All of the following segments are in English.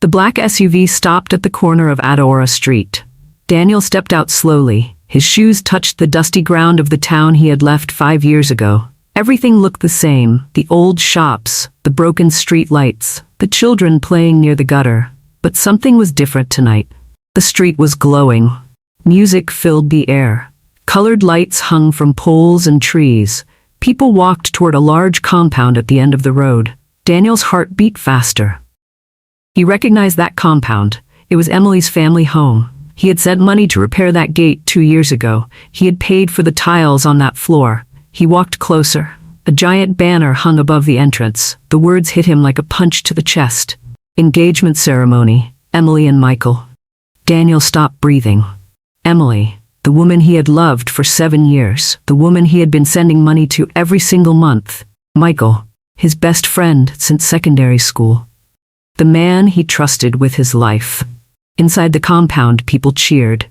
The black SUV stopped at the corner of Adora Street. Daniel stepped out slowly. His shoes touched the dusty ground of the town he had left 5 years ago. Everything looked the same, the old shops, the broken street lights, the children playing near the gutter. But something was different tonight. The street was glowing. Music filled the air. Colored lights hung from poles and trees. People walked toward a large compound at the end of the road. Daniel's heart beat faster. He recognized that compound. It was Emily's family home. He had sent money to repair that gate 2 years ago. He had paid for the tiles on that floor. He walked closer. A giant banner hung above the entrance. The words hit him like a punch to the chest. Engagement ceremony, Emily and Michael. Daniel stopped breathing. Emily, the woman he had loved for 7 years, the woman he had been sending money to every single month. Michael, his best friend since secondary school. The man he trusted with his life. Inside the compound, people cheered.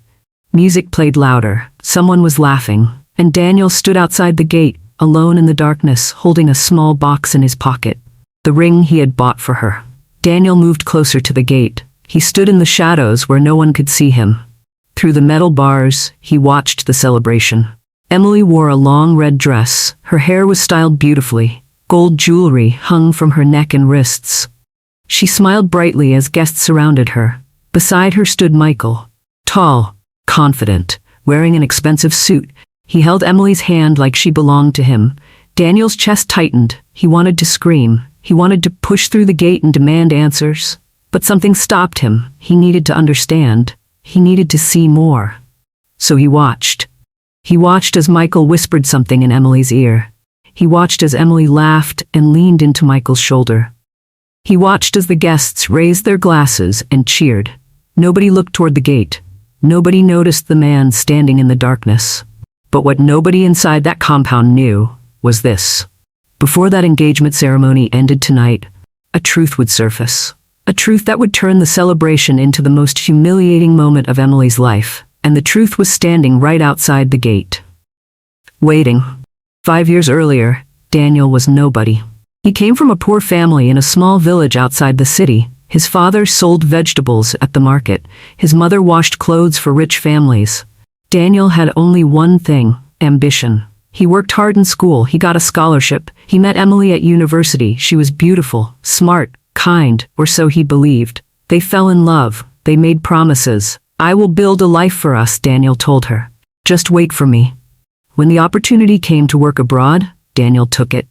Music played louder. Someone was laughing. And Daniel stood outside the gate, alone in the darkness, holding a small box in his pocket. The ring he had bought for her. Daniel moved closer to the gate. He stood in the shadows where no one could see him. Through the metal bars, he watched the celebration. Emily wore a long red dress. Her hair was styled beautifully. Gold jewelry hung from her neck and wrists. She smiled brightly as guests surrounded her. Beside her stood Michael. Tall, confident, wearing an expensive suit. He held Emily's hand like she belonged to him. Daniel's chest tightened. He wanted to scream. He wanted to push through the gate and demand answers. But something stopped him. He needed to understand. He needed to see more. So he watched. He watched as Michael whispered something in Emily's ear. He watched as Emily laughed and leaned into Michael's shoulder. He watched as the guests raised their glasses and cheered. Nobody looked toward the gate. Nobody noticed the man standing in the darkness. But what nobody inside that compound knew was this. Before that engagement ceremony ended tonight, a truth would surface. A truth that would turn the celebration into the most humiliating moment of Emily's life. And the truth was standing right outside the gate. Waiting. 5 years earlier, Daniel was nobody. He came from a poor family in a small village outside the city. His father sold vegetables at the market. His mother washed clothes for rich families. Daniel had only one thing, ambition. He worked hard in school. He got a scholarship. He met Emily at university. She was beautiful, smart, kind, or so he believed. They fell in love. They made promises. I will build a life for us, Daniel told her. Just wait for me. When the opportunity came to work abroad, Daniel took it.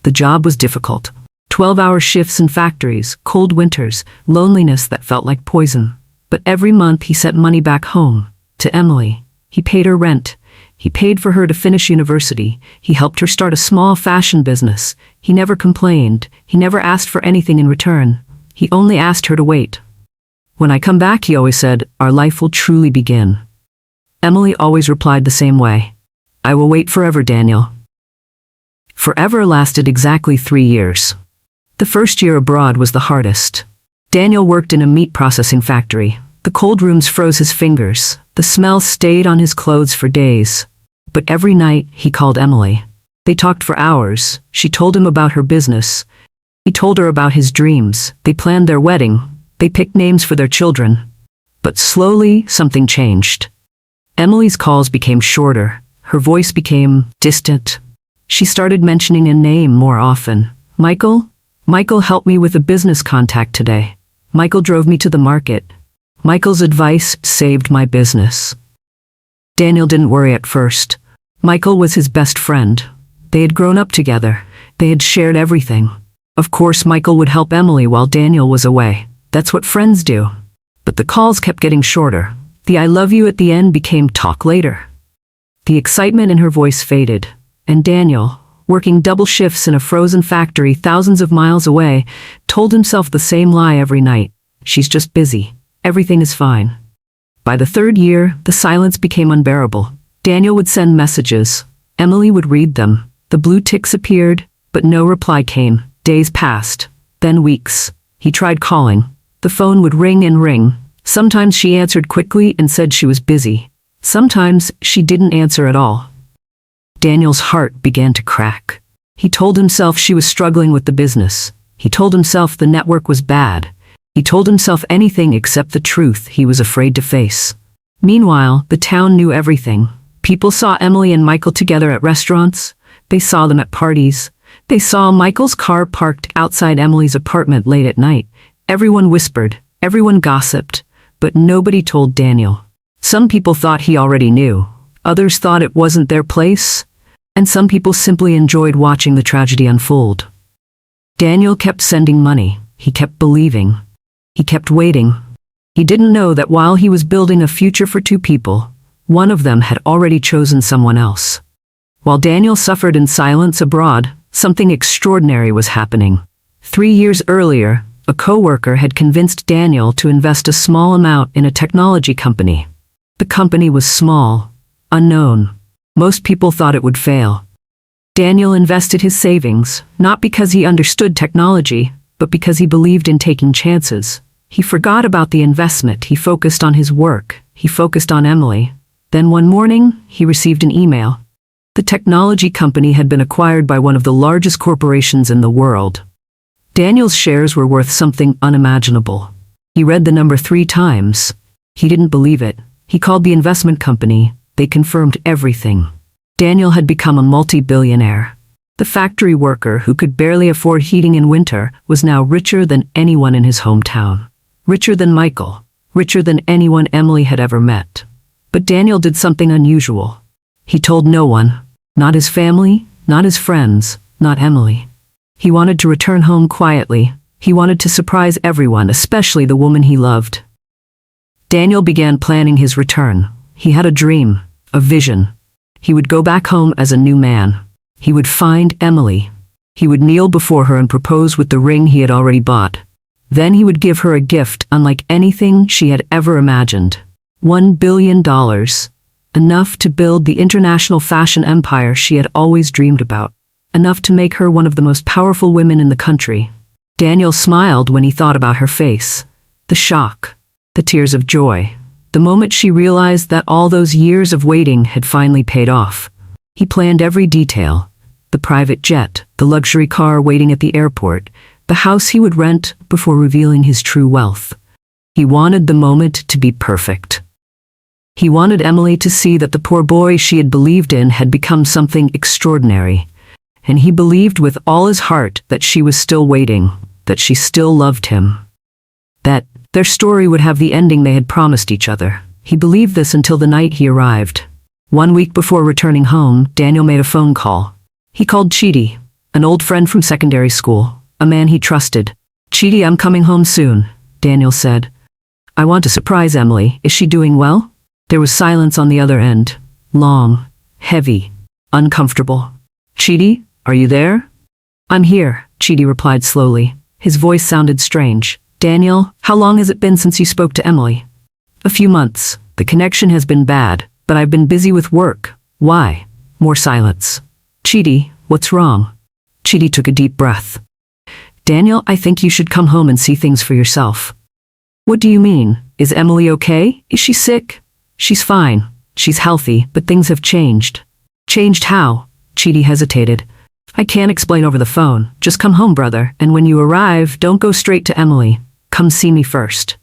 The job was difficult. 12-hour shifts in factories, cold winters, loneliness that felt like poison. But every month he sent money back home, to Emily. He paid her rent. He paid for her to finish university. He helped her start a small fashion business. He never complained. He never asked for anything in return. He only asked her to wait. When I come back, he always said, our life will truly begin. Emily always replied the same way. I will wait forever, Daniel. Forever lasted exactly 3 years. The first year abroad was the hardest. Daniel worked in a meat processing factory. The cold rooms froze his fingers. The smell stayed on his clothes for days. But every night, he called Emily. They talked for hours. She told him about her business. He told her about his dreams. They planned their wedding. They picked names for their children. But slowly, something changed. Emily's calls became shorter. Her voice became distant. She started mentioning a name more often. Michael? Michael helped me with a business contact today. Michael drove me to the market. Michael's advice saved my business. Daniel didn't worry at first. Michael was his best friend. They had grown up together. They had shared everything. Of course, Michael would help Emily while Daniel was away. That's what friends do. But the calls kept getting shorter. The I love you at the end became talk later. The excitement in her voice faded. And Daniel, working double shifts in a frozen factory thousands of miles away, told himself the same lie every night. She's just busy. Everything is fine. By the 3rd year, the silence became unbearable. Daniel would send messages. Emily would read them. The blue ticks appeared, but no reply came. Days passed. Then weeks. He tried calling. The phone would ring and ring. Sometimes she answered quickly and said she was busy. Sometimes she didn't answer at all. Daniel's heart began to crack. He told himself she was struggling with the business. He told himself the network was bad. He told himself anything except the truth he was afraid to face. Meanwhile, the town knew everything. People saw Emily and Michael together at restaurants. They saw them at parties. They saw Michael's car parked outside Emily's apartment late at night. Everyone whispered, everyone gossiped, but nobody told Daniel. Some people thought he already knew. Others thought it wasn't their place. And some people simply enjoyed watching the tragedy unfold. Daniel kept sending money. He kept believing. He kept waiting. He didn't know that while he was building a future for two people, one of them had already chosen someone else. While Daniel suffered in silence abroad, something extraordinary was happening. 3 years earlier, a co-worker had convinced Daniel to invest a small amount in a technology company. The company was small, unknown. Most people thought it would fail. Daniel invested his savings, not because he understood technology, but because he believed in taking chances. He forgot about the investment. He focused on his work. He focused on Emily. Then one morning, he received an email. The technology company had been acquired by one of the largest corporations in the world. Daniel's shares were worth something unimaginable. He read the number 3 times. He didn't believe it. He called the investment company. They confirmed everything. Daniel had become a multi-billionaire. The factory worker who could barely afford heating in winter was now richer than anyone in his hometown. Richer than Michael. Richer than anyone Emily had ever met. But Daniel did something unusual. He told no one. Not his family, not his friends, not Emily. He wanted to return home quietly. He wanted to surprise everyone, especially the woman he loved. Daniel began planning his return. He had a dream, a vision. He would go back home as a new man. He would find Emily. He would kneel before her and propose with the ring he had already bought. Then he would give her a gift unlike anything she had ever imagined. $1 billion. Enough to build the international fashion empire she had always dreamed about. Enough to make her one of the most powerful women in the country. Daniel smiled when he thought about her face. The shock. The tears of joy. The moment she realized that all those years of waiting had finally paid off. He planned every detail. The private jet, the luxury car waiting at the airport, the house he would rent before revealing his true wealth. He wanted the moment to be perfect. He wanted Emily to see that the poor boy she had believed in had become something extraordinary. And he believed with all his heart that she was still waiting, that she still loved him. That their story would have the ending they had promised each other. He believed this until the night he arrived. 1 week before returning home, Daniel made a phone call. He called Chidi, an old friend from secondary school, a man he trusted. "Chidi, I'm coming home soon," Daniel said. "I want to surprise Emily. Is she doing well?" There was silence on the other end. Long, heavy, uncomfortable. "Chidi, are you there?" "I'm here," Chidi replied slowly. His voice sounded strange. "Daniel, how long has it been since you spoke to Emily?" "A few months. The connection has been bad, but I've been busy with work." "Why?" More silence. "Chidi, what's wrong?" Chidi took a deep breath. "Daniel, I think you should come home and see things for yourself." "What do you mean? Is Emily okay? Is she sick?" "She's fine. She's healthy, but things have changed." "Changed how?" Chidi hesitated. "I can't explain over the phone. Just come home, brother, and when you arrive, don't go straight to Emily. Come see me first."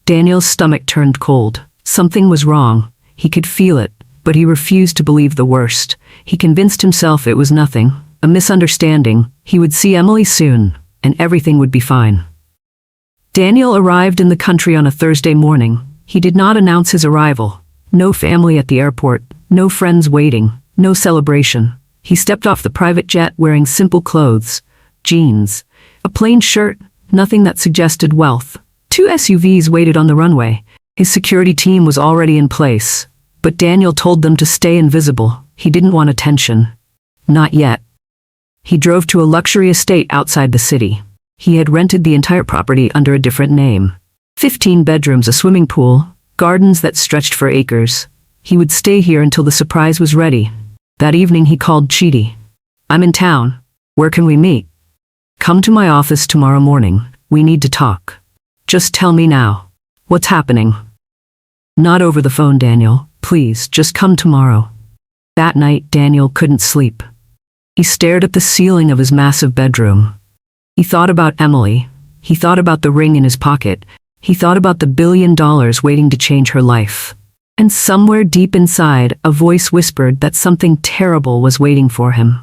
Daniel's stomach turned cold. Something was wrong. He could feel it, but he refused to believe the worst. He convinced himself it was nothing, a misunderstanding. He would see Emily soon, and everything would be fine. Daniel arrived in the country on a Thursday morning. He did not announce his arrival. No family at the airport, no friends waiting, no celebration. He stepped off the private jet wearing simple clothes, jeans, a plain shirt, nothing that suggested wealth. 2 SUVs waited on the runway. His security team was already in place, but Daniel told them to stay invisible. He didn't want attention. Not yet. He drove to a luxury estate outside the city. He had rented the entire property under a different name. 15 bedrooms, a swimming pool, gardens that stretched for acres. He would stay here until the surprise was ready. That evening he called Chidi. "I'm in town. Where can we meet?" "Come to my office tomorrow morning. We need to talk." "Just tell me now. What's happening?" "Not over the phone, Daniel. Please, just come tomorrow." That night, Daniel couldn't sleep. He stared at the ceiling of his massive bedroom. He thought about Emily. He thought about the ring in his pocket. He thought about the $1 billion waiting to change her life. And somewhere deep inside, a voice whispered that something terrible was waiting for him.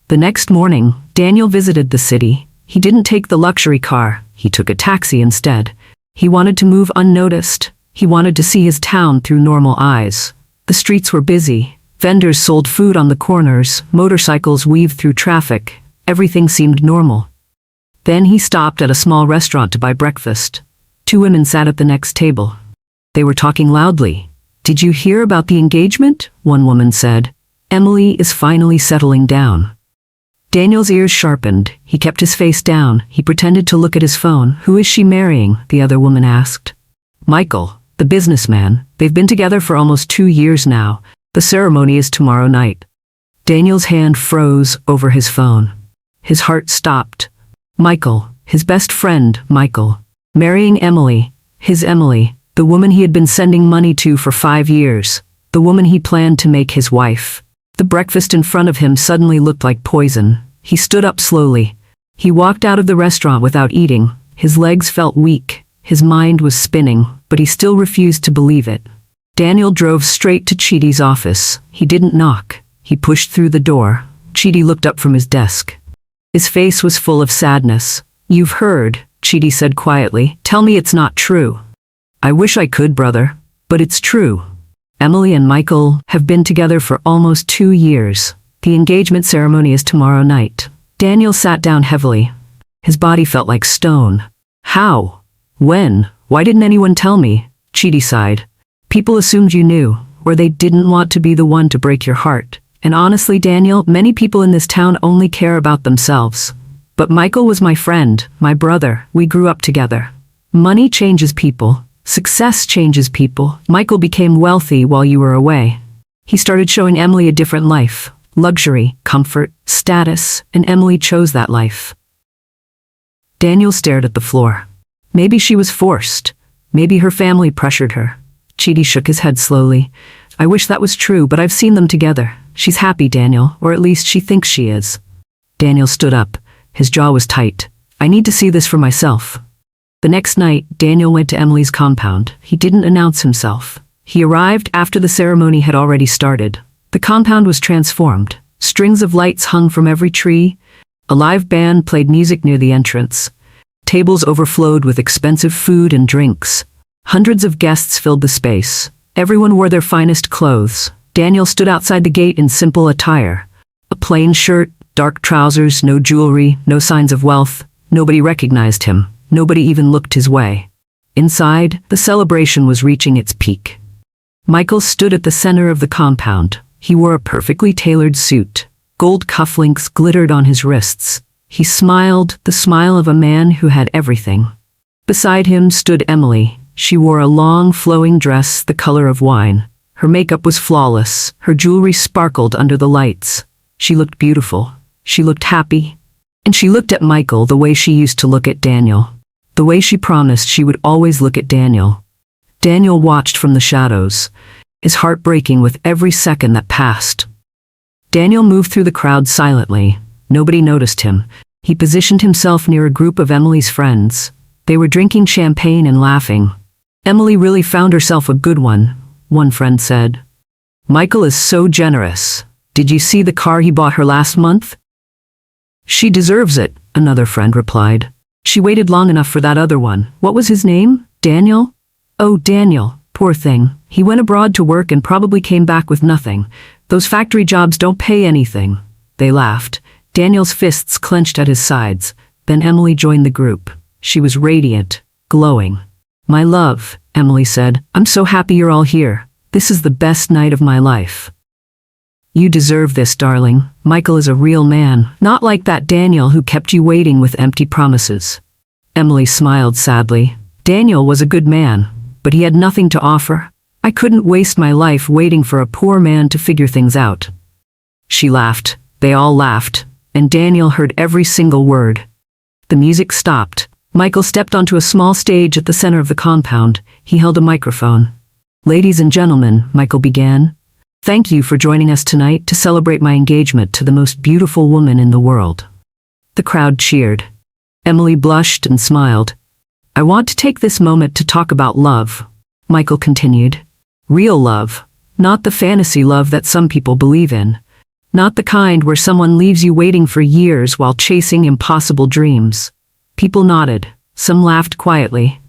The next morning, Daniel visited the city. He didn't take the luxury car. He took a taxi instead. He wanted to move unnoticed. He wanted to see his town through normal eyes. The streets were busy. Vendors sold food on the corners. Motorcycles weaved through traffic. Everything seemed normal. Then he stopped at a small restaurant to buy breakfast. 2 women sat at the next table. They were talking loudly. "Did you hear about the engagement?" one woman said. "Emily is finally settling down." Daniel's ears sharpened. He kept his face down. He pretended to look at his phone. "Who is she marrying?" the other woman asked. "Michael, the businessman. They've been together for almost 2 years now. The ceremony is tomorrow night." Daniel's hand froze over his phone. His heart stopped. Michael, his best friend, Michael, marrying Emily, his Emily, the woman he had been sending money to for 5 years, the woman he planned to make his wife. The breakfast in front of him suddenly looked like poison. He stood up slowly. He walked out of the restaurant without eating. His legs felt weak. His mind was spinning, but he still refused to believe it. Daniel drove straight to Chidi's office. He didn't knock. He pushed through the door. Chidi looked up from his desk. His face was full of sadness. "You've heard," Chidi said quietly. "Tell me it's not true." "I wish I could, brother, but it's true. Emily and Michael have been together for almost 2 years. The engagement ceremony is tomorrow night." Daniel sat down heavily. His body felt like stone. "How? When? Why didn't anyone tell me?" Chidi sighed. "People assumed you knew, or they didn't want to be the one to break your heart. And honestly, Daniel, many people in this town only care about themselves. But Michael was my friend, my brother. We grew up together. Money changes people. Success changes people. Michael became wealthy while you were away. He started showing Emily a different life. Luxury, comfort, status, and Emily chose that life." Daniel stared at the floor. Maybe she was forced. Maybe her family pressured her. Chidi shook his head slowly. "I wish that was true, but I've seen them together. She's happy, Daniel, or at least she thinks she is." Daniel stood up. His jaw was tight. "I need to see this for myself." The next night, Daniel went to Emily's compound. He didn't announce himself. He arrived after the ceremony had already started. The compound was transformed. Strings of lights hung from every tree. A live band played music near the entrance. Tables overflowed with expensive food and drinks. Hundreds of guests filled the space. Everyone wore their finest clothes. Daniel stood outside the gate in simple attire. A plain shirt, dark trousers, no jewelry, no signs of wealth. Nobody recognized him. Nobody even looked his way. Inside, the celebration was reaching its peak. Michael stood at the center of the compound. He wore a perfectly tailored suit. Gold cufflinks glittered on his wrists. He smiled, the smile of a man who had everything. Beside him stood Emily. She wore a long, flowing dress the color of wine. Her makeup was flawless. Her jewelry sparkled under the lights. She looked beautiful. She looked happy. And she looked at Michael the way she used to look at Daniel. The way she promised she would always look at Daniel. Daniel watched from the shadows, his heart breaking with every second that passed. Daniel moved through the crowd silently. Nobody noticed him. He positioned himself near a group of Emily's friends. They were drinking champagne and laughing. "Emily really found herself a good one friend said. "Michael is so generous. Did you see the car he bought her last month?" "She deserves it," another friend replied. "She waited long enough for that other one. What was his name? Daniel?" "Oh, Daniel, poor thing. He went abroad to work and probably came back with nothing. Those factory jobs don't pay anything." They laughed. Daniel's fists clenched at his sides. Then Emily joined the group. She was radiant, glowing. "My love," Emily said, "I'm so happy you're all here. This is the best night of my life." "You deserve this, darling. Michael is a real man, not like that Daniel who kept you waiting with empty promises." Emily smiled sadly. "Daniel was a good man, but he had nothing to offer. I couldn't waste my life waiting for a poor man to figure things out." She laughed. They all laughed, and Daniel heard every single word. The music stopped. Michael stepped onto a small stage at the center of the compound. He held a microphone. "Ladies and gentlemen," Michael began, "thank you for joining us tonight to celebrate my engagement to the most beautiful woman in the world." The crowd cheered. Emily blushed and smiled. I want to take this moment to talk about love, Michael continued. Real love, not the fantasy love that some people believe in. Not the kind where someone leaves you waiting for years while chasing impossible dreams. People nodded. Some laughed quietly.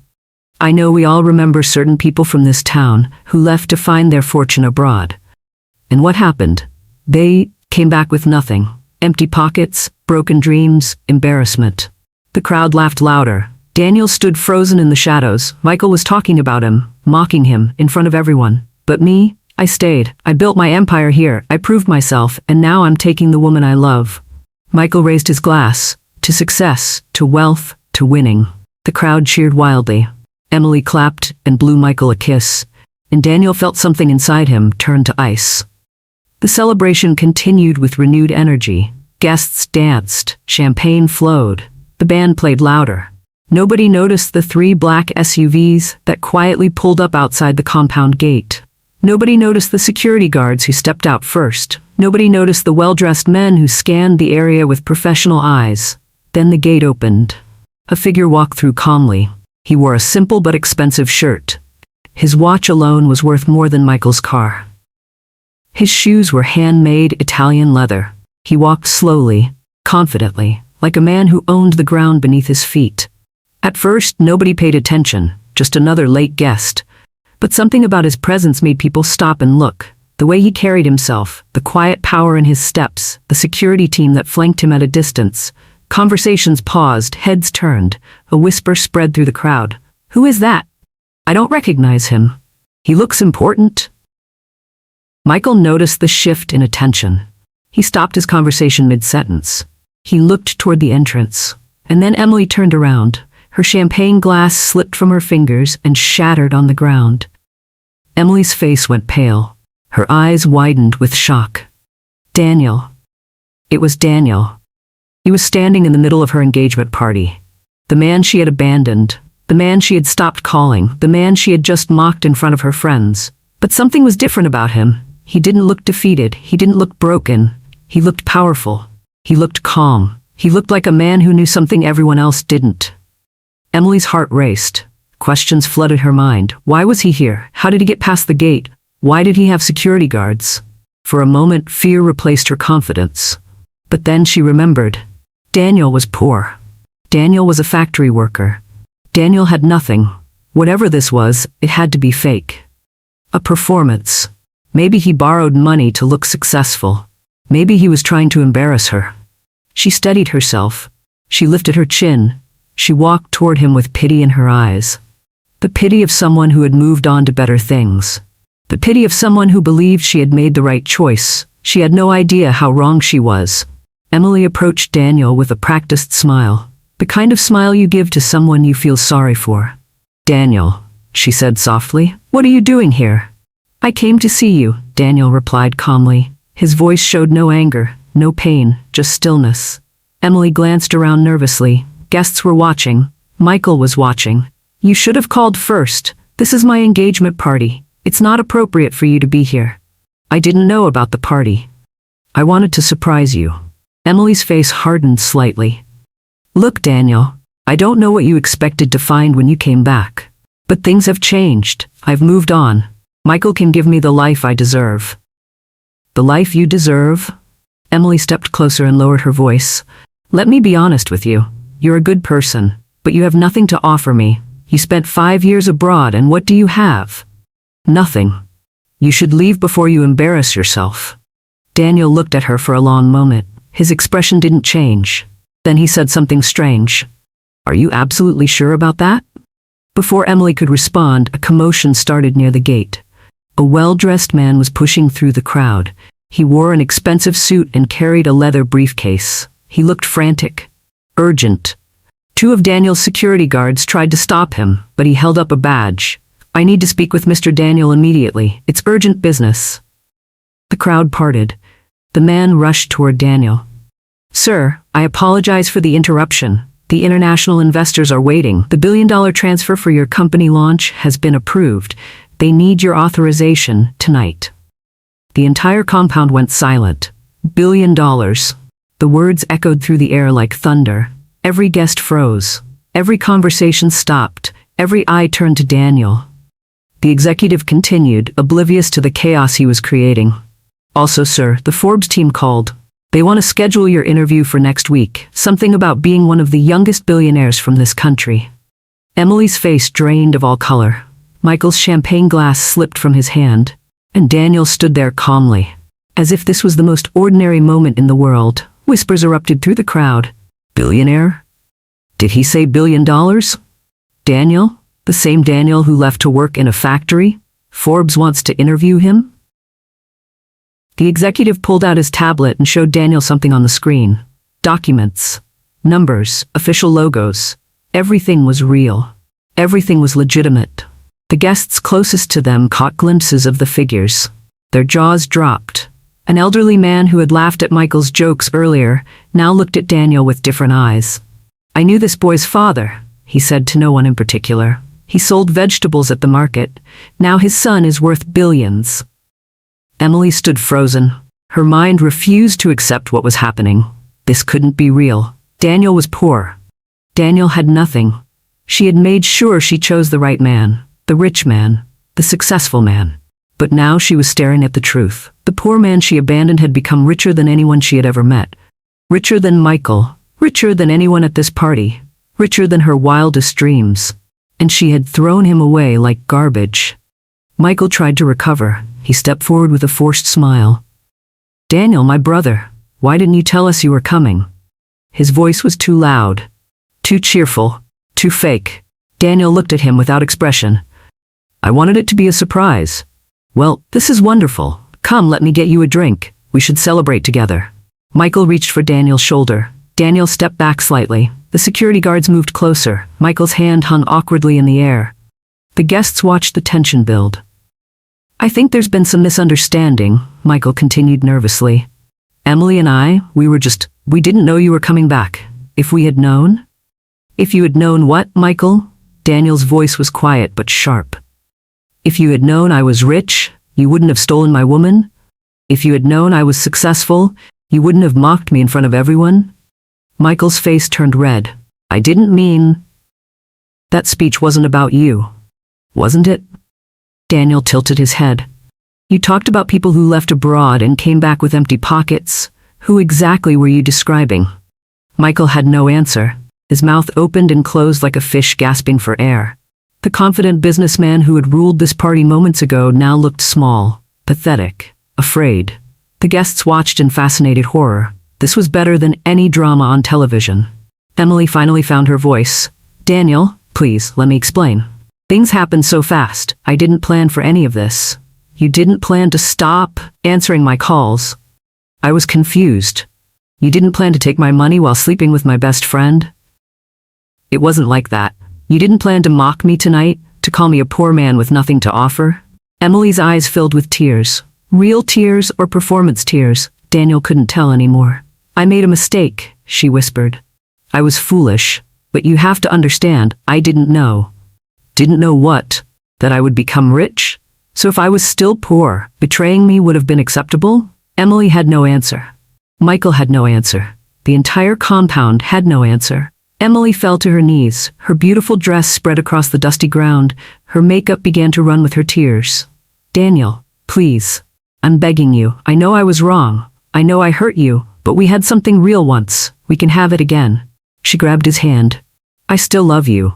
I know we all remember certain people from this town who left to find their fortune abroad. And what happened? They came back with nothing. Empty pockets, broken dreams, embarrassment. The crowd laughed louder. Daniel stood frozen in the shadows. Michael was talking about him, mocking him, in front of everyone. But me, I stayed. I built my empire here. I proved myself, and now I'm taking the woman I love. Michael raised his glass. To success, to wealth, to winning. The crowd cheered wildly. Emily clapped and blew Michael a kiss, and Daniel felt something inside him turn to ice. The celebration continued with renewed energy. Guests danced, champagne flowed. The band played louder. Nobody noticed the 3 black SUVs that quietly pulled up outside the compound gate. Nobody noticed the security guards who stepped out first. Nobody noticed the well-dressed men who scanned the area with professional eyes. Then the gate opened. A figure walked through calmly. He wore a simple but expensive shirt. His watch alone was worth more than Michael's car. His shoes were handmade Italian leather. He walked slowly, confidently, like a man who owned the ground beneath his feet. At first, nobody paid attention, just another late guest. But something about his presence made people stop and look. The way he carried himself, the quiet power in his steps, the security team that flanked him at a distance. Conversations paused, heads turned. A whisper spread through the crowd. Who is that? I don't recognize him. He looks important. Michael noticed the shift in attention. He stopped his conversation mid-sentence. He looked toward the entrance. And then Emily turned around. Her champagne glass slipped from her fingers and shattered on the ground. Emily's face went pale. Her eyes widened with shock. Daniel. It was Daniel. He was standing in the middle of her engagement party. The man she had abandoned. The man she had stopped calling. The man she had just mocked in front of her friends. But something was different about him. He didn't look defeated. He didn't look broken. He looked powerful. He looked calm. He looked like a man who knew something everyone else didn't. Emily's heart raced. Questions flooded her mind. Why was he here? How did he get past the gate? Why did he have security guards? For a moment, fear replaced her confidence. But then she remembered. Daniel was poor. Daniel was a factory worker. Daniel had nothing. Whatever this was, it had to be fake. A performance. Maybe he borrowed money to look successful. Maybe he was trying to embarrass her. She steadied herself. She lifted her chin. She walked toward him with pity in her eyes. The pity of someone who had moved on to better things. The pity of someone who believed she had made the right choice. She had no idea how wrong she was. Emily approached Daniel with a practiced smile. The kind of smile you give to someone you feel sorry for. Daniel, she said softly, what are you doing here? I came to see you, Daniel replied calmly. His voice showed no anger, no pain, just stillness. Emily glanced around nervously. Guests were watching. Michael was watching. You should have called first. This is my engagement party. It's not appropriate for you to be here. I didn't know about the party. I wanted to surprise you. Emily's face hardened slightly. Look, Daniel, I don't know what you expected to find when you came back. But things have changed. I've moved on. Michael can give me the life I deserve. The life you deserve? Emily stepped closer and lowered her voice. Let me be honest with you. You're a good person, but you have nothing to offer me. You spent 5 years abroad, and what do you have? Nothing. You should leave before you embarrass yourself. Daniel looked at her for a long moment. His expression didn't change. Then he said something strange. Are you absolutely sure about that? Before Emily could respond, a commotion started near the gate. A well-dressed man was pushing through the crowd. He wore an expensive suit and carried a leather briefcase. He looked frantic, urgent. 2 of Daniel's security guards tried to stop him, but he held up a badge. I need to speak with Mr. Daniel immediately. It's urgent business. The crowd parted. The man rushed toward Daniel. Sir, I apologize for the interruption. The international investors are waiting. The billion-dollar transfer for your company launch has been approved. They need your authorization tonight. The entire compound went silent. $1 billion. The words echoed through the air like thunder. Every guest froze. Every conversation stopped. Every eye turned to Daniel. The executive continued, oblivious to the chaos he was creating. Also, sir, the Forbes team called. They want to schedule your interview for next week. Something about being one of the youngest billionaires from this country. Emily's face drained of all color. Michael's champagne glass slipped from his hand, and Daniel stood there calmly. As if this was the most ordinary moment in the world, whispers erupted through the crowd. Billionaire? Did he say $1 billion? Daniel? The same Daniel who left to work in a factory? Forbes wants to interview him? The executive pulled out his tablet and showed Daniel something on the screen. Documents. Numbers. Official logos. Everything was real. Everything was legitimate. The guests closest to them caught glimpses of the figures. Their jaws dropped. An elderly man who had laughed at Michael's jokes earlier now looked at Daniel with different eyes. I knew this boy's father, he said to no one in particular. He sold vegetables at the market. Now his son is worth billions. Emily stood frozen. Her mind refused to accept what was happening. This couldn't be real. Daniel was poor. Daniel had nothing. She had made sure she chose the right man, the rich man, the successful man. But now she was staring at the truth. The poor man she abandoned had become richer than anyone she had ever met. Richer than Michael. Richer than anyone at this party. Richer than her wildest dreams. And she had thrown him away like garbage. Michael tried to recover. He stepped forward with a forced smile. Daniel, my brother, why didn't you tell us you were coming? His voice was too loud. Too cheerful. Too fake. Daniel looked at him without expression. I wanted it to be a surprise. Well, this is wonderful. Come, let me get you a drink. We should celebrate together. Michael reached for Daniel's shoulder. Daniel stepped back slightly. The security guards moved closer. Michael's hand hung awkwardly in the air. The guests watched the tension build. I think there's been some misunderstanding, Michael continued nervously. Emily and we didn't know you were coming back. If we had known? If you had known what, Michael? Daniel's voice was quiet but sharp. If you had known I was rich, you wouldn't have stolen my woman? If you had known I was successful, you wouldn't have mocked me in front of everyone? Michael's face turned red. I didn't mean... That speech wasn't about you. Wasn't it? Daniel tilted his head. You talked about people who left abroad and came back with empty pockets. Who exactly were you describing? Michael had no answer. His mouth opened and closed like a fish gasping for air. The confident businessman who had ruled this party moments ago now looked small, pathetic, afraid. The guests watched in fascinated horror. This was better than any drama on television. Emily finally found her voice. Daniel, please, let me explain. Things happened so fast. I didn't plan for any of this. You didn't plan to stop answering my calls. I was confused. You didn't plan to take my money while sleeping with my best friend? It wasn't like that. You didn't plan to mock me tonight, to call me a poor man with nothing to offer? Emily's eyes filled with tears. Real tears or performance tears, Daniel couldn't tell anymore. I made a mistake, she whispered. I was foolish, but you have to understand, I didn't know. Didn't know what? That I would become rich? So if I was still poor, betraying me would have been acceptable? Emily had no answer. Michael had no answer. The entire compound had no answer. Emily fell to her knees. Her beautiful dress spread across the dusty ground. Her makeup began to run with her tears. Daniel, please. I'm begging you. I know I was wrong. I know I hurt you, but we had something real once. We can have it again. She grabbed his hand. I still love you.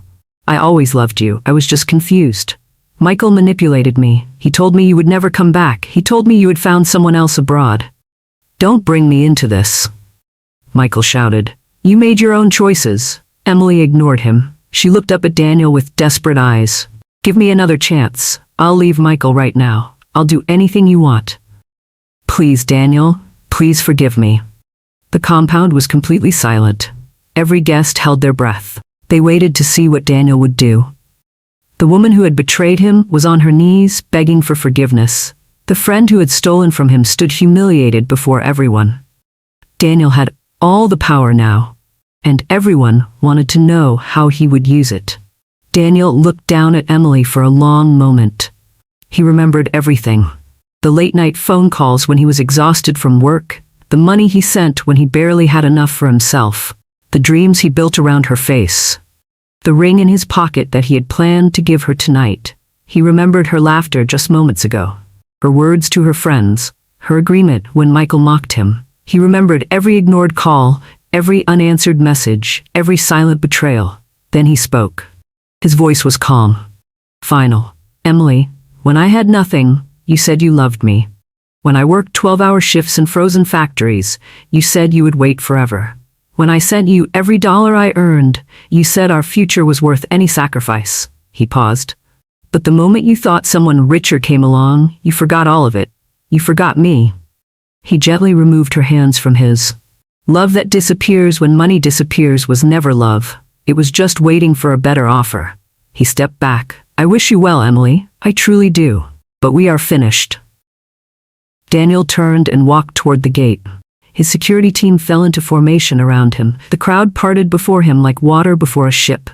I always loved you. I was just confused. Michael manipulated me. He told me you would never come back. He told me you had found someone else abroad. Don't bring me into this. Michael shouted. You made your own choices. Emily ignored him. She looked up at Daniel with desperate eyes. Give me another chance. I'll leave Michael right now. I'll do anything you want. Please, Daniel. Please forgive me. The compound was completely silent. Every guest held their breath. They waited to see what Daniel would do. The woman who had betrayed him was on her knees, begging for forgiveness. The friend who had stolen from him stood humiliated before everyone. Daniel had all the power now, and everyone wanted to know how he would use it. Daniel looked down at Emily for a long moment. He remembered everything. The late-night phone calls when he was exhausted from work, the money he sent when he barely had enough for himself, the dreams he built around her face, the ring in his pocket that he had planned to give her tonight. He remembered her laughter just moments ago, her words to her friends, her agreement when Michael mocked him. He remembered every ignored call, every unanswered message, every silent betrayal. Then he spoke. His voice was calm. Final. Emily, when I had nothing, you said you loved me. When I worked 12-hour shifts in frozen factories, you said you would wait forever. When I sent you every dollar I earned, you said our future was worth any sacrifice. He paused. But the moment you thought someone richer came along, you forgot all of it. You forgot me. He gently removed her hands from his. Love that disappears when money disappears was never love. It was just waiting for a better offer. He stepped back. I wish you well, Emily. I truly do. But we are finished. Daniel turned and walked toward the gate. His security team fell into formation around him. The crowd parted before him like water before a ship.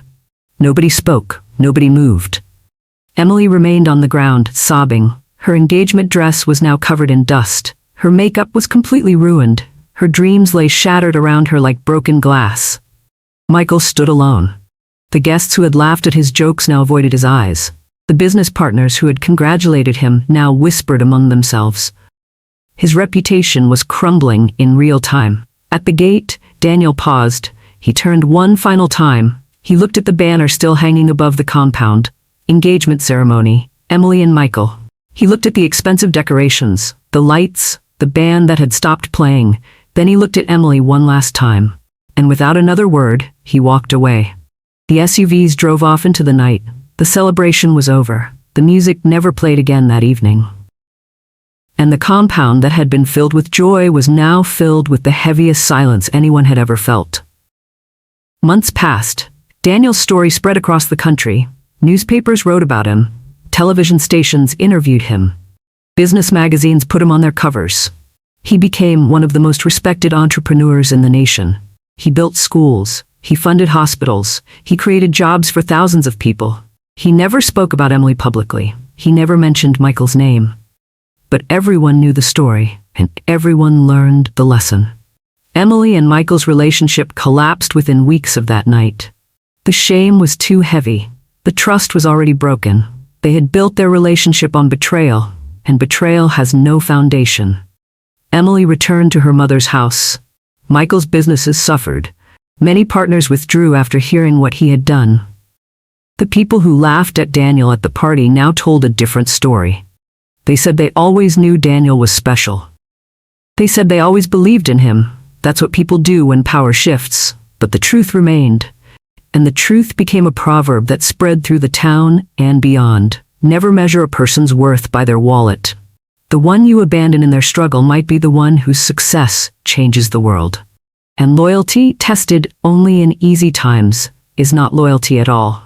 Nobody spoke. Nobody moved. Emily remained on the ground, sobbing. Her engagement dress was now covered in dust. Her makeup was completely ruined. Her dreams lay shattered around her like broken glass. Michael stood alone. The guests who had laughed at his jokes now avoided his eyes. The business partners who had congratulated him now whispered among themselves. His reputation was crumbling in real time. At the gate, Daniel paused. He turned one final time. He looked at the banner still hanging above the compound. Engagement ceremony, Emily and Michael. He looked at the expensive decorations, the lights, the band that had stopped playing. Then he looked at Emily one last time. And without another word, he walked away. The SUVs drove off into the night. The celebration was over. The music never played again that evening. And the compound that had been filled with joy was now filled with the heaviest silence anyone had ever felt. Months passed. Daniel's story spread across the country. Newspapers wrote about him. Television stations interviewed him. Business magazines put him on their covers. He became one of the most respected entrepreneurs in the nation. He built schools. He funded hospitals. He created jobs for thousands of people. He never spoke about Emily publicly. He never mentioned Michael's name. But everyone knew the story, and everyone learned the lesson. Emily and Michael's relationship collapsed within weeks of that night. The shame was too heavy. The trust was already broken. They had built their relationship on betrayal, and betrayal has no foundation. Emily returned to her mother's house. Michael's businesses suffered. Many partners withdrew after hearing what he had done. The people who laughed at Daniel at the party now told a different story. They said they always knew Daniel was special. They said they always believed in him. That's what people do when power shifts. But the truth remained. And the truth became a proverb that spread through the town and beyond. Never measure a person's worth by their wallet. The one you abandon in their struggle might be the one whose success changes the world. And loyalty, tested only in easy times, is not loyalty at all.